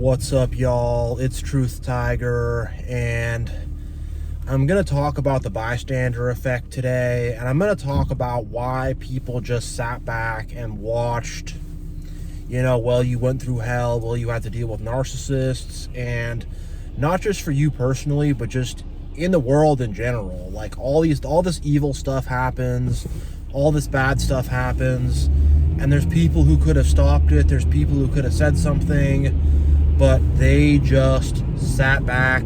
What's up, y'all? It's Truth Tiger, and I'm going to talk about the bystander effect today, and I'm going to talk about why people just sat back and watched, well, you went through hell, well, you had to deal with narcissists, and not just for you personally, but just in the world in general. Like, all this evil stuff happens, all this bad stuff happens, and there's people who could have stopped it, there's people who could have said something, but they just sat back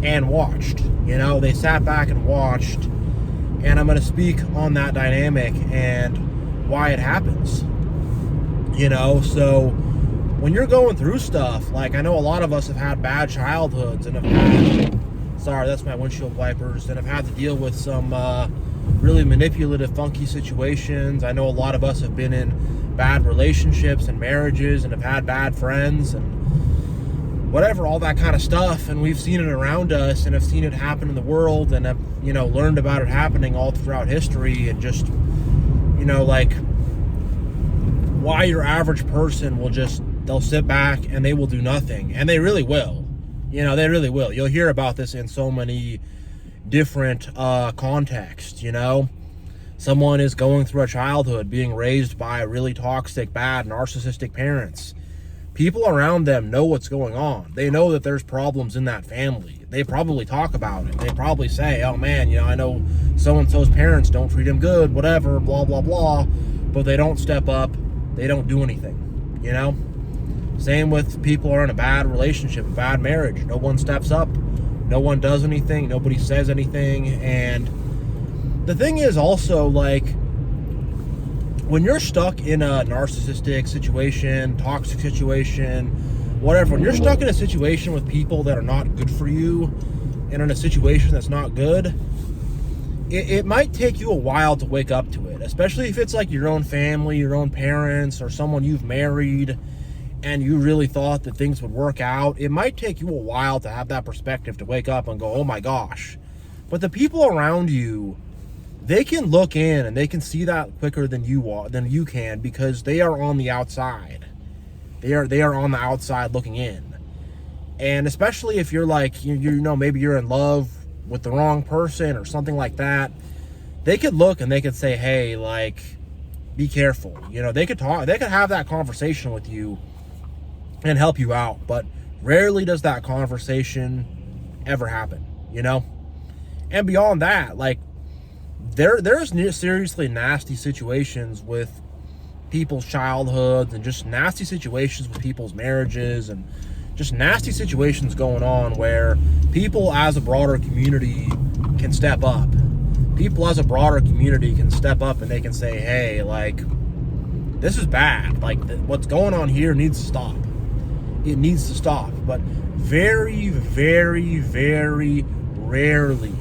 and watched. They sat back and watched, and I'm going to speak on that dynamic and why it happens. So when you're going through stuff, like, I know a lot of us have had bad childhoods and have had, sorry, that's my windshield wipers, and have had to deal with some really manipulative, funky situations. I know a lot of us have been in bad relationships and marriages and have had bad friends and whatever, all that kind of stuff, and we've seen it around us and have seen it happen in the world and have, learned about it happening all throughout history, and just, like, why your average person they'll sit back and they will do nothing, and they really will. They really will. You'll hear about this in so many different contexts. Someone is going through a childhood, being raised by really toxic, bad, narcissistic parents. People around them know what's going on. They know that there's problems in that family. They probably talk about it. They probably say, oh man, I know so-and-so's parents don't treat him good, whatever, blah, blah, blah. But they don't step up. They don't do anything, Same with people who are in a bad relationship, a bad marriage. No one steps up. No one does anything. Nobody says anything. And the thing is also, like, when you're stuck in a narcissistic situation, toxic situation, whatever, when you're stuck in a situation with people that are not good for you and in a situation that's not good, it might take you a while to wake up to it, especially if it's like your own family, your own parents, or someone you've married and you really thought that things would work out. It might take you a while to have that perspective, to wake up and go, oh my gosh. But the people around you, they can look in and they can see that quicker than you can, because they are on the outside. They are on the outside looking in. And especially if you're like, maybe you're in love with the wrong person or something like that, they could look and they could say, hey, like, be careful. They could have that conversation with you and help you out, but rarely does that conversation ever happen, And beyond that, like, there's seriously nasty situations with people's childhoods, and just nasty situations with people's marriages, and just nasty situations going on where people as a broader community can step up. People as a broader community can step up and they can say, hey, like, this is bad. Like, what's going on here needs to stop. It needs to stop. But very, very, very rarely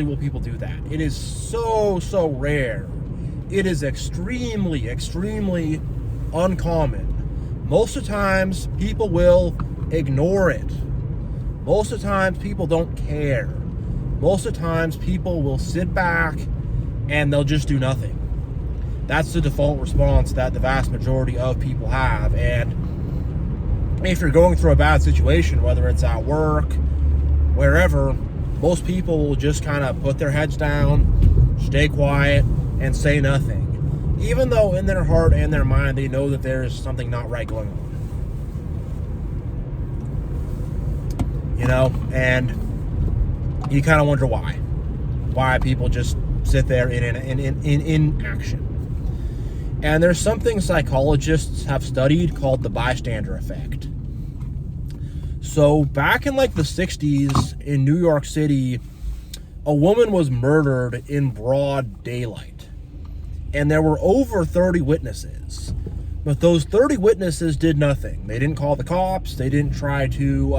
will people do that. It is so rare. It is extremely, extremely uncommon. Most of the times, people will ignore it. Most of the times, people don't care. Most of the times, people will sit back and they'll just do nothing. That's the default response that the vast majority of people have. And if you're going through a bad situation, whether it's at work, wherever, most people will just kind of put their heads down, stay quiet, and say nothing. Even though in their heart and their mind, they know that there's something not right going on. And you kind of wonder why. Why people just sit there in inaction. And there's something psychologists have studied called the bystander effect. So back in like the 60s in New York City, a woman was murdered in broad daylight. And there were over 30 witnesses. But those 30 witnesses did nothing. They didn't call the cops. They didn't try to,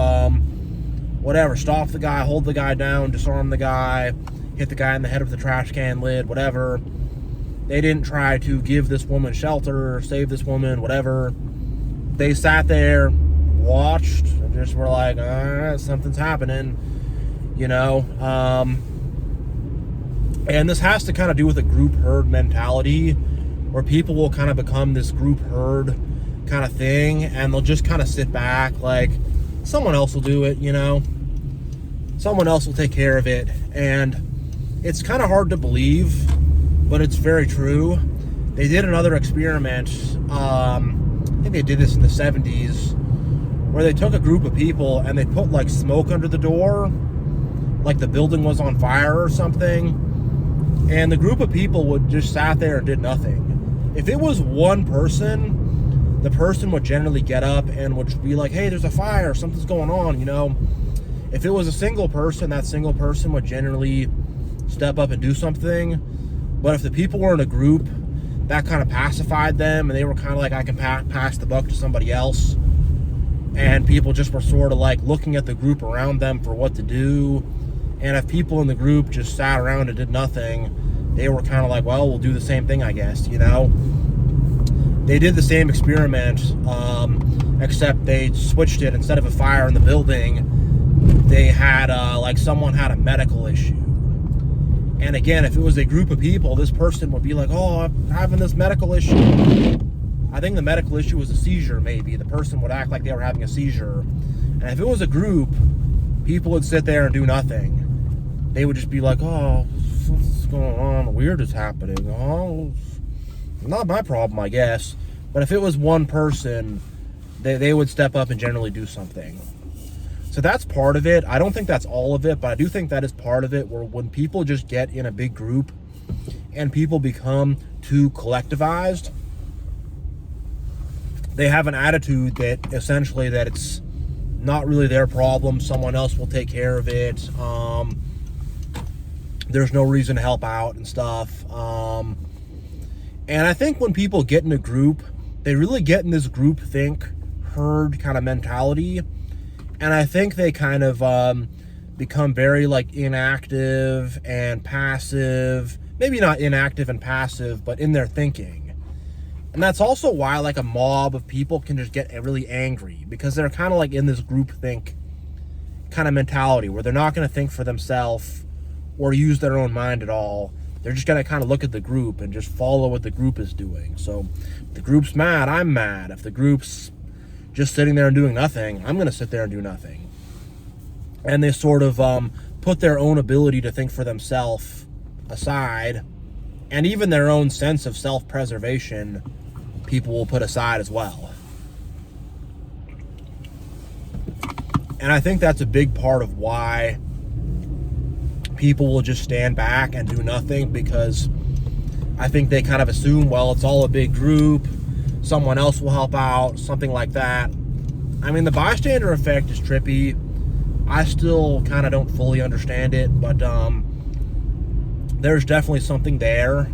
stop the guy, hold the guy down, disarm the guy, hit the guy in the head with the trash can lid, whatever. They didn't try to give this woman shelter, save this woman, whatever. They sat there, watched, and just were like, something's happening, And this has to kind of do with a group herd mentality, where people will kind of become this group herd kind of thing, and they'll just kind of sit back like someone else will do it, you know, someone else will take care of it. And it's kind of hard to believe, but it's very true. They did another experiment, I think they did this in the 70s, where they took a group of people and they put like smoke under the door, like the building was on fire or something, and the group of people would just sat there and did nothing. If it was one person, the person would generally get up and would be like, hey, there's a fire, something's going on, you know. If it was a single person, that single person would generally step up and do something. But if the people were in a group, that kind of pacified them, and they were kind of like, I can pass the buck to somebody else. And people just were sort of like looking at the group around them for what to do. And if people in the group just sat around and did nothing, they were kind of like, well, we'll do the same thing, I guess, you know. They did the same experiment, except they switched it. Instead of a fire in the building, they had like someone had a medical issue. And again, if it was a group of people, this person would be like, oh, I'm having this medical issue. I think the medical issue was a seizure, maybe. The person would act like they were having a seizure. And if it was a group, people would sit there and do nothing. They would just be like, oh, what's going on? Weird is happening. Oh, not my problem, I guess. But if it was one person, they would step up and generally do something. So that's part of it. I don't think that's all of it, but I do think that is part of it, where when people just get in a big group and people become too collectivized, they have an attitude that essentially that it's not really their problem. Someone else will take care of it. There's no reason to help out and stuff. And I think when people get in a group, they really get in this groupthink, herd kind of mentality. And I think they kind of become very like inactive and passive. Maybe not inactive and passive, but in their thinking. And that's also why like a mob of people can just get really angry, because they're kind of like in this groupthink kind of mentality where they're not going to think for themselves or use their own mind at all. They're just going to kind of look at the group and just follow what the group is doing. So if the group's mad, I'm mad. If the group's just sitting there and doing nothing, I'm going to sit there and do nothing. And they sort of put their own ability to think for themselves aside, and even their own sense of self-preservation people will put aside as well. And I think that's a big part of why people will just stand back and do nothing, because I think they kind of assume, well, it's all a big group, someone else will help out, something like that. I mean, the bystander effect is trippy. I still kind of don't fully understand it, but there's definitely something there.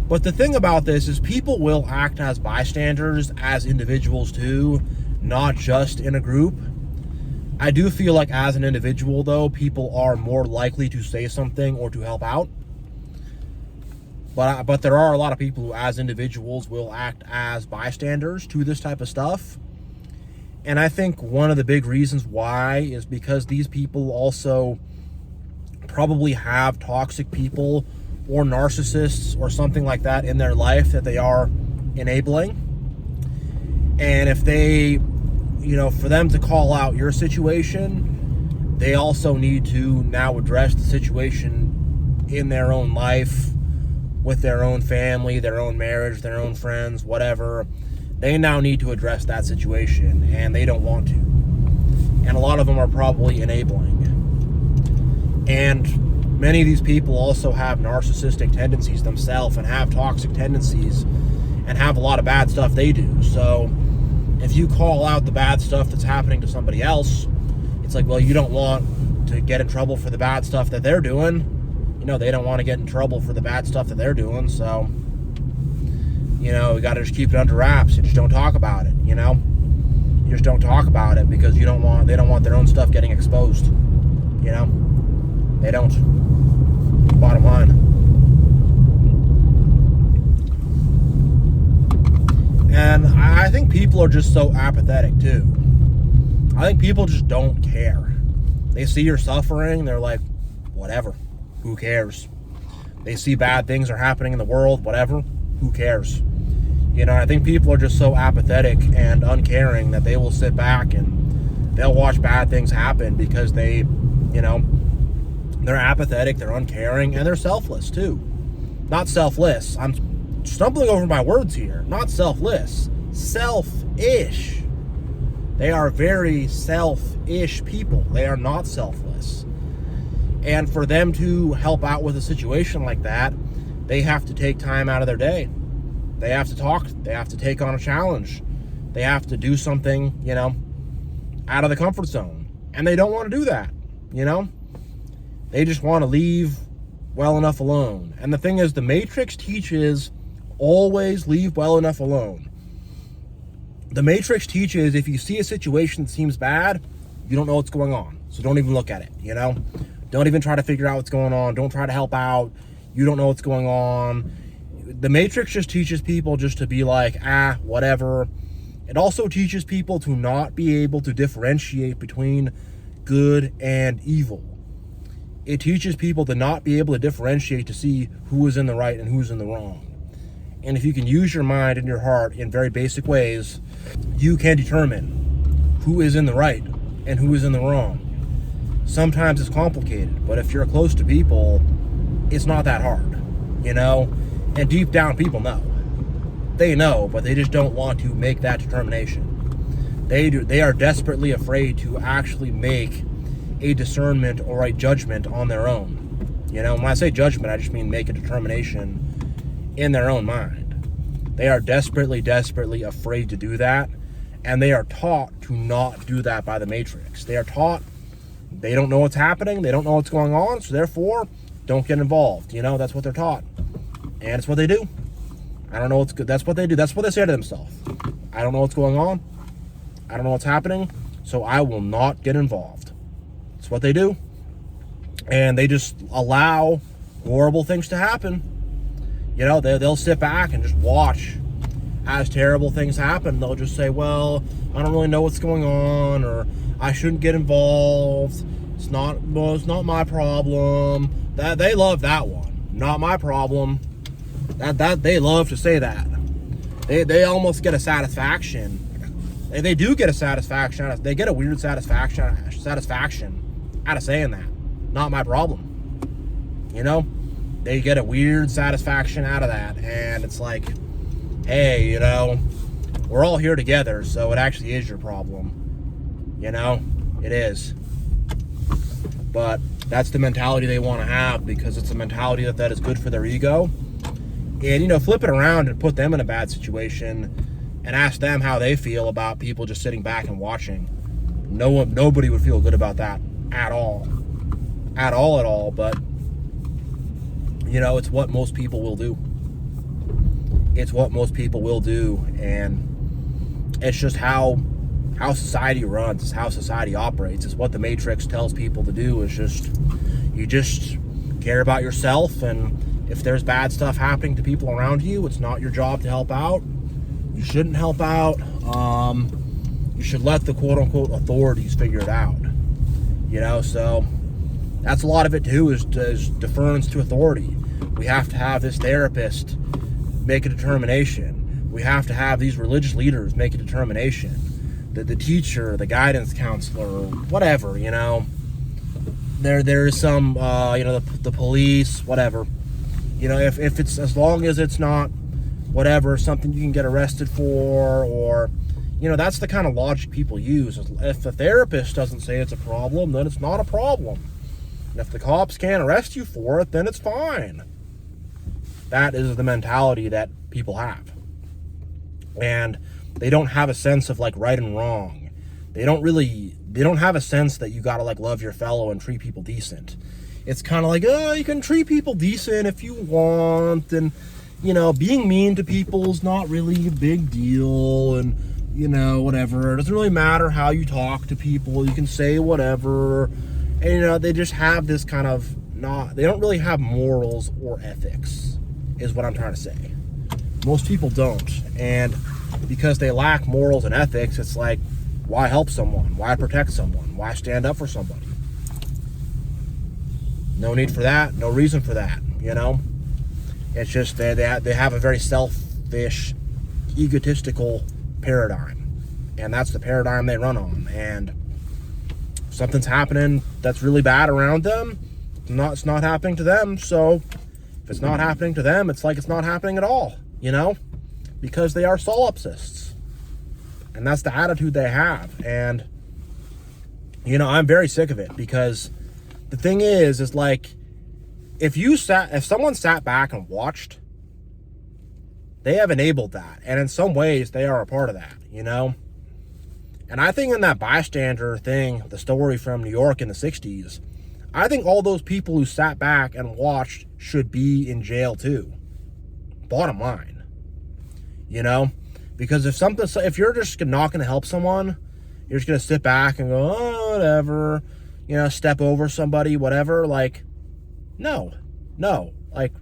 But the thing about this is people will act as bystanders as individuals too, not just in a group. I do feel like as an individual, though, people are more likely to say something or to help out. But there are a lot of people who, as individuals, will act as bystanders to this type of stuff. And I think one of the big reasons why is because these people also probably have toxic people or narcissists or something like that in their life that they are enabling. And if they, you know, for them to call out your situation, they also need to now address the situation in their own life, with their own family, their own marriage, their own friends, whatever. They now need to address that situation, and they don't want to. And a lot of them are probably enabling. And many of these people also have narcissistic tendencies themselves, and have toxic tendencies, and have a lot of bad stuff they do. So if you call out the bad stuff that's happening to somebody else, it's like, well, you don't want to get in trouble for the bad stuff that they're doing. You know, they don't want to get in trouble for the bad stuff that they're doing. So, you know, we got to just keep it under wraps. You just don't talk about it, you know? You just don't talk about it because they don't want their own stuff getting exposed, you know? They don't. Bottom line. And I think people are just so apathetic too. I think people just don't care. They see you're suffering, they're like, whatever, who cares? They see bad things are happening in the world, whatever, who cares? You know, I think people are just so apathetic and uncaring that they will sit back and they'll watch bad things happen because they, you know, they're apathetic, they're uncaring, and they're selfless too. Not selfless. I'm stumbling over my words here. Not selfless. Selfish. They are very selfish people. They are not selfless. And for them to help out with a situation like that, they have to take time out of their day. They have to talk. They have to take on a challenge. They have to do something, you know, out of the comfort zone. And they don't want to do that, you know? They just want to leave well enough alone. And the thing is, the Matrix teaches always leave well enough alone. The Matrix teaches if you see a situation that seems bad, you don't know what's going on. So don't even look at it, you know? Don't even try to figure out what's going on. Don't try to help out. You don't know what's going on. The Matrix just teaches people just to be like, whatever. It also teaches people to not be able to differentiate between good and evil. It teaches people to not be able to differentiate to see who is in the right and who's in the wrong. And if you can use your mind and your heart in very basic ways, you can determine who is in the right and who is in the wrong. Sometimes it's complicated, but if you're close to people, it's not that hard, you know? And deep down, people know. They know, but they just don't want to make that determination. They are desperately afraid to actually make a discernment or a judgment on their own. You know, when I say judgment, I just mean make a determination in their own mind. They are desperately, desperately afraid to do that, and they are taught to not do that by the Matrix. They are taught they don't know what's happening, they don't know what's going on, so therefore, don't get involved. You know, that's what they're taught. And it's what they do. I don't know what's good. That's what they do. That's what they say to themselves. I don't know what's going on. I don't know what's happening, so I will not get involved. It's what they do. And they just allow horrible things to happen. You know, they'll sit back and just watch as terrible things happen. They'll just say, well, I don't really know what's going on, or I shouldn't get involved. It's not my problem. That they love that one. Not my problem. That they love to say that. They almost get a satisfaction. They do get a satisfaction. They get a weird satisfaction out of saying that. Not my problem. You know? They get a weird satisfaction out of that. And it's like, hey, you know, we're all here together, so it actually is your problem. You know? It is. But that's the mentality they want to have, because it's a mentality that is good for their ego. And, you know, flip it around and put them in a bad situation and ask them how they feel about people just sitting back and watching. Nobody would feel good about that at all. At all. But, you know, it's what most people will do. It's what most people will do. And it's just how society runs. It's how society operates. It's what the Matrix tells people to do. Is just, you just care about yourself, and if there's bad stuff happening to people around you, it's not your job to help out. You shouldn't help out. You should let the quote-unquote authorities figure it out. You know, so that's a lot of it too, is deference to authority. We have to have this therapist make a determination. We have to have these religious leaders make a determination. The teacher, the guidance counselor, whatever, you know. There is some, you know, the police, whatever. You know, if it's, as long as it's not whatever, something you can get arrested for, or, you know, that's the kind of logic people use. If the therapist doesn't say it's a problem, then it's not a problem. And if the cops can't arrest you for it, then it's fine. That is the mentality that people have. And they don't have a sense of, like, right and wrong. They don't have a sense that you gotta, like, love your fellow and treat people decent. It's kind of like, oh, you can treat people decent if you want, and, you know, being mean to people is not really a big deal, and, you know, whatever. It doesn't really matter how you talk to people. You can say whatever. And, you know, they just have this kind of they don't really have morals or ethics, is what I'm trying to say. Most people don't. And because they lack morals and ethics, it's like, why help someone? Why protect someone? Why stand up for somebody? No need for that. No reason for that, you know? It's just they have a very selfish egotistical paradigm, and that's the paradigm they run on. And if something's happening that's really bad around them, it's not happening to them. So if it's not happening to them, it's like it's not happening at all, you know, because they are solipsists, and that's the attitude they have. And you know, I'm very sick of it, because the thing is like, if someone sat back and watched, they have enabled that. And in some ways, they are a part of that, you know? And I think in that bystander thing, the story from New York in the 60s, I think all those people who sat back and watched should be in jail too. Bottom line. You know? Because if you're just not going to help someone, you're just going to sit back and go, oh, whatever, you know, step over somebody, whatever. Like, no. Like,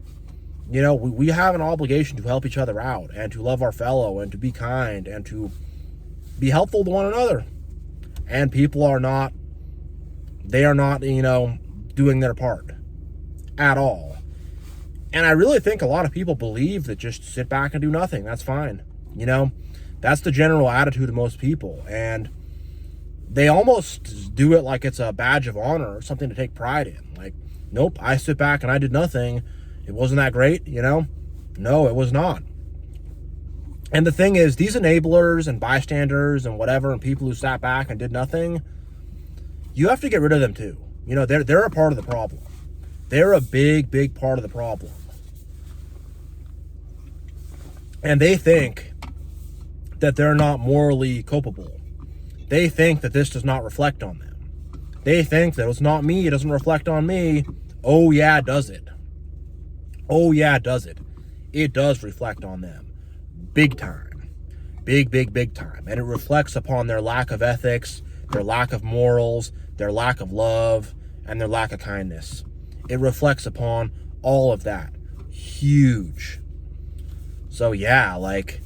you know, we have an obligation to help each other out, and to love our fellow, and to be kind, and to be helpful to one another. And people are not, you know, doing their part at all. And I really think a lot of people believe that just sit back and do nothing, that's fine. You know, that's the general attitude of most people. And they almost do it like it's a badge of honor or something to take pride in. Like, nope, I sit back and I did nothing. It wasn't that great, you know? No, it was not. And the thing is, these enablers and bystanders and whatever, and people who sat back and did nothing, you have to get rid of them too. You know, they're a part of the problem. They're a big part of the problem. And they think that they're not morally culpable. They think that this does not reflect on them. They think that it's not me, it doesn't reflect on me. Oh yeah, does it? Oh yeah, does it? It does reflect on them. Big time. Big time. And it reflects upon their lack of ethics, their lack of morals, their lack of love, and their lack of kindness. It reflects upon all of that. Huge. So yeah, like,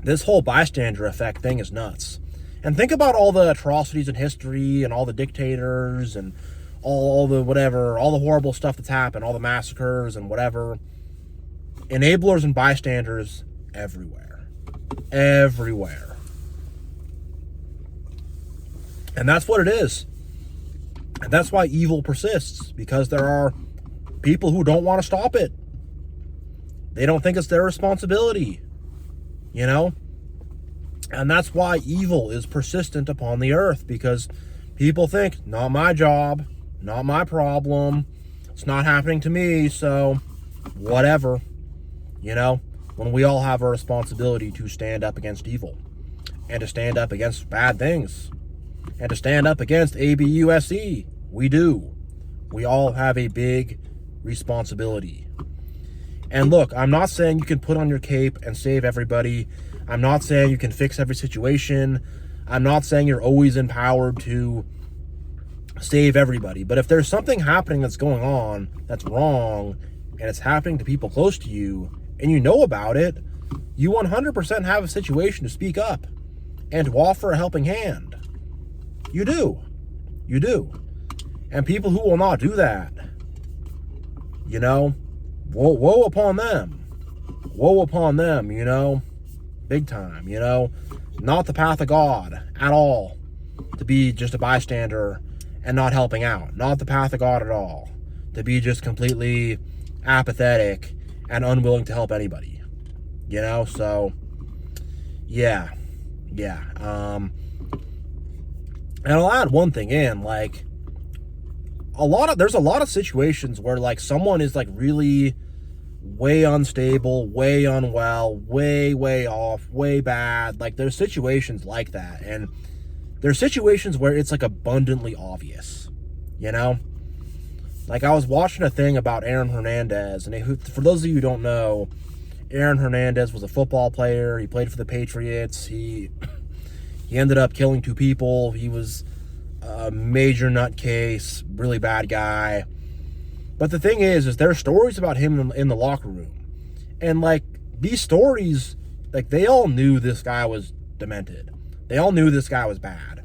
this whole bystander effect thing is nuts. And think about all the atrocities in history, and all the dictators, and all the whatever, all the horrible stuff that's happened, all the massacres and whatever. Enablers and bystanders everywhere. Everywhere. And that's what it is. And that's why evil persists, because there are people who don't want to stop it. They don't think it's their responsibility, you know? And that's why evil is persistent upon the earth, because people think, not my job, not my problem, it's not happening to me, so whatever, you know? When we all have a responsibility to stand up against evil, and to stand up against bad things, and to stand up against ABUSE. We do. We all have a big responsibility. And look, I'm not saying you can put on your cape and save everybody. I'm not saying you can fix every situation. I'm not saying you're always empowered to save everybody. But if there's something happening that's going on that's wrong, and it's happening to people close to you, and you know about it, you 100% have a situation to speak up and to offer a helping hand. You do. You do. And people who will not do that, you know, woe upon them. Woe upon them, you know, big time, you know. Not the path of God at all, to be just a bystander and not helping out. Not the path of God at all, to be just completely apathetic and unwilling to help anybody, you know. So yeah. And I'll add one thing in, like, there's a lot of situations where, like, someone is, like, really way unstable, way unwell, way off, way bad. Like, there's situations like that, and there's situations where it's, like, abundantly obvious, you know? Like, I was watching a thing about Aaron Hernandez, and for those of you who don't know, Aaron Hernandez was a football player. He played for the Patriots. He ended up killing 2 people. He was a major nutcase, really bad guy. But the thing is there are stories about him in the locker room. And, like, these stories, like, they all knew this guy was demented. They all knew this guy was bad.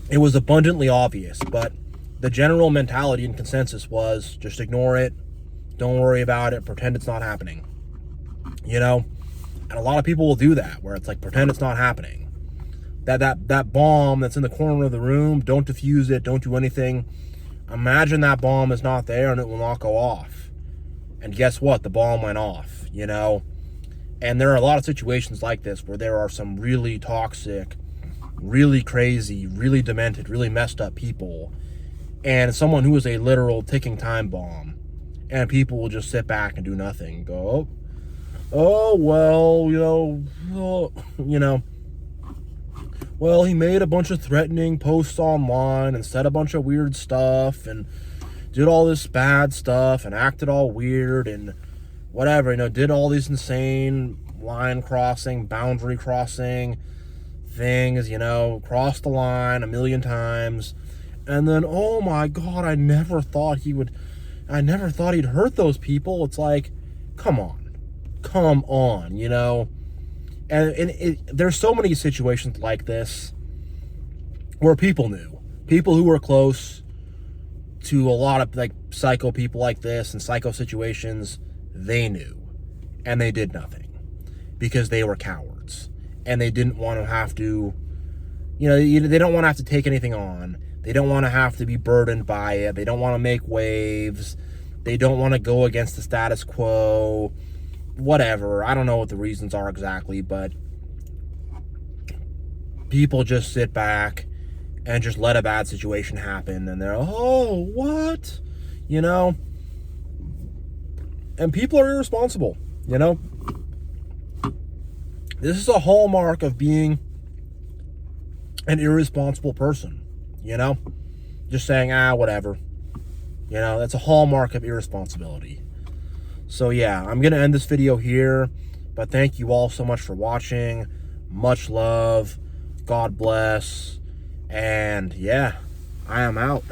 It was abundantly obvious, but the general mentality and consensus was just ignore it, don't worry about it, pretend it's not happening. you know? And a lot of people will do that, where it's like, pretend it's not happening. That bomb that's in the corner of the room, don't defuse it, don't do anything. Imagine that bomb is not there and it will not go off. And guess what? The bomb went off, you know? And there are a lot of situations like this where there are some really toxic, really crazy, really demented, really messed up people, and someone who is a literal ticking time bomb, and people will just sit back and do nothing and go, oh well, well, he made a bunch of threatening posts online and said a bunch of weird stuff and did all this bad stuff and acted all weird and whatever, did all these insane line crossing, boundary crossing things, crossed the line a million times. And then, oh my God, I never thought he'd hurt those people. It's like, come on, And there's so many situations like this where people who were close to a lot of like psycho people like this and psycho situations, they knew, and they did nothing because they were cowards and they didn't want to have to, they don't want to have to take anything on. They don't want to have to be burdened by it. They don't want to make waves. They don't want to go against the status quo. Whatever. I don't know what the reasons are exactly, but people just sit back and just let a bad situation happen, and they're, oh, what? And people are irresponsible, This is a hallmark of being an irresponsible person, Just saying, whatever. That's a hallmark of irresponsibility. So yeah, I'm going to end this video here, but thank you all so much for watching. Much love. God bless. And yeah, I am out.